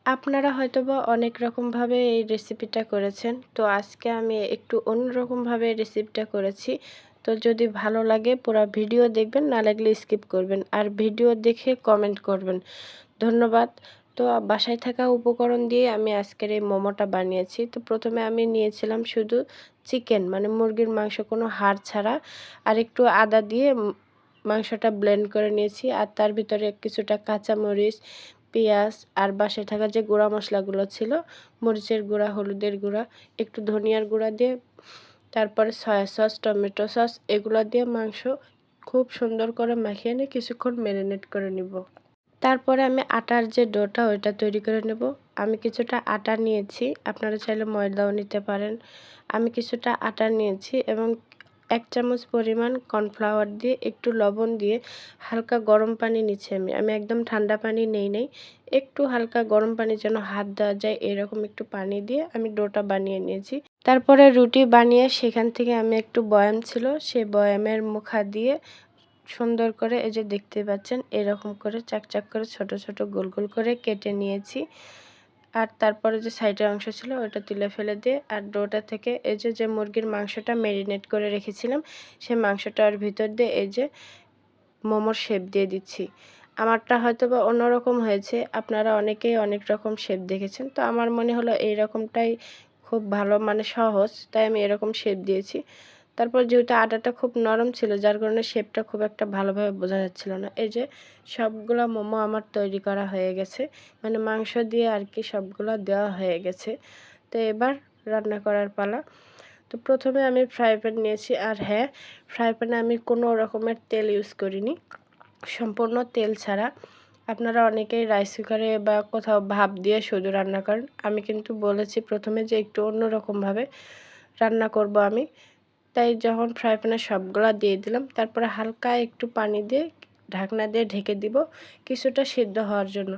আপনারা হয়তোবা অনেক রকমভাবে এই রেসিপিটা করেছেন। তো আজকে আমি একটু অন্যরকমভাবে রেসিপিটা করেছি। তো যদি ভালো লাগে পুরা ভিডিও দেখবেন, না লাগলে স্কিপ করবেন। আর ভিডিও দেখে কমেন্ট করবেন। ধন্যবাদ। তো বাসায় থাকা উপকরণ দিয়ে আমি আজকের এই মোমোটা বানিয়েছি। তো প্রথমে আমি নিয়েছিলাম শুধু চিকেন, মানে মুরগির মাংস, কোনো হাড় ছাড়া। আর একটু আদা দিয়ে মাংসটা ব্লেন্ড করে নিয়েছি। আর তার ভিতরে কিছুটা কাঁচামরিচ, পেঁয়াজ আর বাসায় থাকা যে গুঁড়া মশলাগুলো ছিল, মরিচের গুঁড়া, হলুদের গুঁড়া, একটু ধনিয়ার গুঁড়া দিয়ে, তারপরে সয়া সস, টমেটো সস, এগুলো দিয়ে মাংস খুব সুন্দর করে মাখিয়ে নিয়ে কিছুক্ষণ ম্যারিনেট করে নিব। তারপরে আমি আটার যে ডোটা ওইটা তৈরি করে নেব। আমি কিছুটা আটা নিয়েছি, আপনারা চাইলে ময়দাও নিতে পারেন। আমি কিছুটা আটা নিয়েছি এবং 1 চামচ পরিমাণ কর্নফ্লাওয়ার দিয়ে একটু লবণ দিয়ে হালকা গরম পানি নিচ্ছি আমি একদম ঠান্ডা পানি নেই, একটু হালকা গরম পানি যেন হাত দেওয়া যায় এরকম একটু পানি দিয়ে আমি ডোটা বানিয়ে নিয়েছি। তারপরে রুটি বানিয়ে সেখান থেকে আমি একটু বয়াম ছিল, সেই বয়ামের মুখা দিয়ে সুন্দর করে, এই যে দেখতে পাচ্ছেন, এরকম করে চাকচাক করে ছোট ছোট গোল গোল করে কেটে নিয়েছি। আর তারপরে যে সাইডের অংশ ছিল ওটা তুলে ফেলে দিয়ে, আর ডোটা থেকে এই যে মুরগির মাংসটা ম্যারিনেট করে রেখেছিলাম, সেই মাংসটার ভিতর দিয়ে এই যে মোমোর শেপ দিয়ে দিচ্ছি। আমারটা হয়তো বা অন্যরকম হয়েছে, আপনারা অনেকেই অনেক রকম শেপ দেখেছেন। তো আমার মনে হলো এই রকমটাই খুব ভালো, মানে সহজ, তাই আমি এরকম শেপ দিয়েছি। তারপর যেহেতু আটাটা খুব নরম ছিল, যার কারণে শেপটা খুব একটা ভালোভাবে বোঝা যাচ্ছিল না। এই যে সবগুলা মোমো আমার তৈরি করা হয়ে গেছে, মানে মাংস দিয়ে আর কি সবগুলা দেওয়া হয়ে গেছে। তো এবার রান্না করার পালা। তো প্রথমে আমি ফ্রাই প্যান নিয়েছি। আর হ্যাঁ, ফ্রাই প্যানে আমি কোনো রকমের তেল ইউজ করিনি, সম্পূর্ণ তেল ছাড়া। আপনারা অনেকেই রাইস কুকারে বা কোথাও ভাপ দিয়ে শুধু রান্না করেন। আমি কিন্তু বলেছি প্রথমে যে একটু অন্যরকমভাবে রান্না করব আমি। তাই যখন ফ্রাই প্যানে সবগুলা দিয়ে দিলাম, তারপরে হালকা একটু পানি দিয়ে ঢাকনা দিয়ে ঢেকে দিব কিছুটা সিদ্ধ হওয়ার জন্য।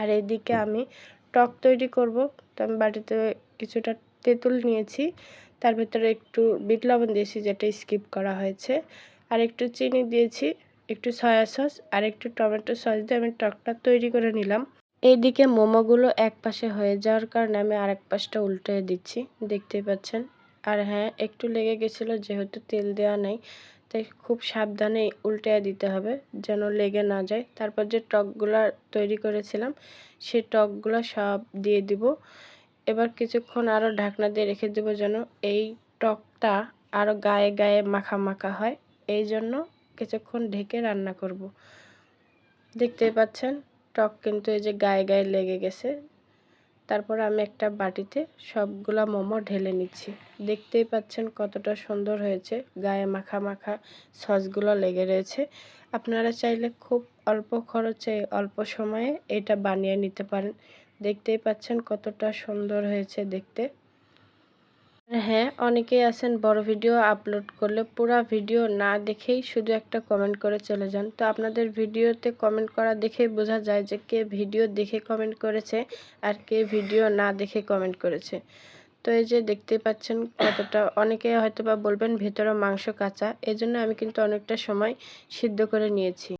আর এদিকে আমি টক তৈরি করব। তো আমি বাটিতে কিছুটা তেঁতুল নিয়েছি, তার ভিতরে একটু বিট লবণ দিয়েছি, যেটা স্কিপ করা হয়েছে, আর একটু চিনি দিয়েছি, একটু সয়া সস আর একটু টমেটো সস দিয়ে আমি টকটা তৈরি করে নিলাম। এইদিকে মোমোগুলো এক পাশে হয়ে যাওয়ার কারণে আমি আরেক পাশটা উল্টে দিচ্ছি, দেখতেই পাচ্ছেন। আর হ্যাঁ, একটু লেগে গেছিলো, যেহেতু তেল দেওয়া নেই, তাই খুব সাবধানে উল্টে দিতে হবে যেন লেগে না যায়। তারপর যে টকগুলো তৈরি করেছিলাম সেই টকগুলো সব দিয়ে দিব। এবার কিছুক্ষণ আরও ঢাকনা দিয়ে রেখে দেবো যেন এই টকটা আরও গায়ে গায়ে মাখা মাখা হয়, এই জন্য কিছুক্ষণ ঢেকে রান্না করব। দেখতেই পাচ্ছেন টক কিন্তু এই যে গায়ে গায়ে লেগে গেছে। তারপর আমি একটা বাটিতে সবগুলা মোমো ঢেলে নিচ্ছি। দেখতেই পাচ্ছেন কতটা সুন্দর হয়েছে, গায়ে মাখা মাখা সসগুলো লেগে রয়েছে। আপনারা চাইলে খুব অল্প খরচে অল্প সময়ে এটা বানিয়ে নিতে পারেন। দেখতেই পাচ্ছেন কতটা সুন্দর হয়েছে দেখতে। হ্যাঁ, অনেকেই আছেন বড় ভিডিও আপলোড করলে পুরো ভিডিও না দেখেই শুধু একটা কমেন্ট করে চলে যান। তো আপনাদের ভিডিওতে কমেন্ট করা দেখেই বোঝা যায় যে কে ভিডিও দেখে কমেন্ট করেছে আর কে ভিডিও না দেখে কমেন্ট করেছে। তো এই যে দেখতে পাচ্ছেন কতটা, অনেকে হয়তো বা বলবেন ভেতরে মাংস কাঁচা, এজন্য আমি কিন্তু অনেকটা সময় সিদ্ধ করে নিয়েছি।